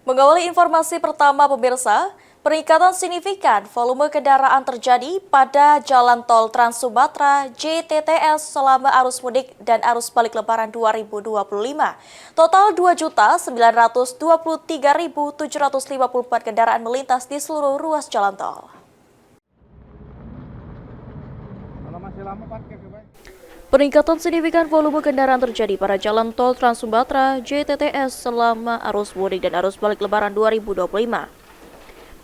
Mengawali informasi pertama pemirsa, peningkatan signifikan volume kendaraan terjadi pada Jalan Tol Trans Sumatera JTTS selama arus mudik dan arus balik Lebaran 2025. Total 2.923.754 kendaraan melintas di seluruh ruas jalan tol. Peningkatan signifikan volume kendaraan terjadi pada Jalan Tol Trans Sumatera JTTS selama arus mudik dan arus balik Lebaran 2025.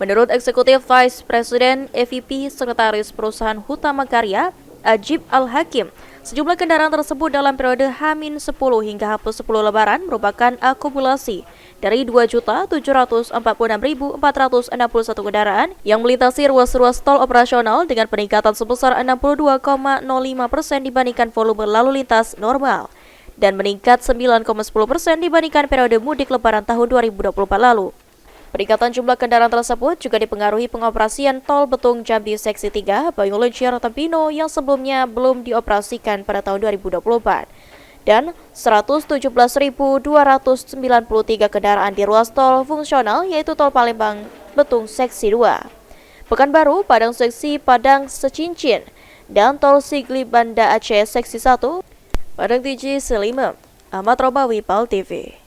Menurut Eksekutif Vice President EVP Sekretaris Perusahaan Hutama Karya, Ajib Al-Hakim, sejumlah kendaraan tersebut dalam periode H-10 hingga H+10 Lebaran merupakan akumulasi dari 2.746.461 kendaraan yang melintasi ruas-ruas tol operasional dengan peningkatan sebesar 62,05% dibandingkan volume lalu lintas normal dan meningkat 9,10% dibandingkan periode mudik Lebaran tahun 2024 lalu. Peningkatan jumlah kendaraan tersebut juga dipengaruhi pengoperasian tol Betung Jambi Seksi 3 Bayung Luncur Tempino yang sebelumnya belum dioperasikan pada tahun 2024 dan 117.293 kendaraan di ruas tol fungsional yaitu tol Palembang Betung Seksi 2, Pekanbaru Padang Seksi Padang Secincin dan tol Sigli Banda Aceh Seksi 1 Padang Tiji Selimem. Ahmad Robawi, PAL TV.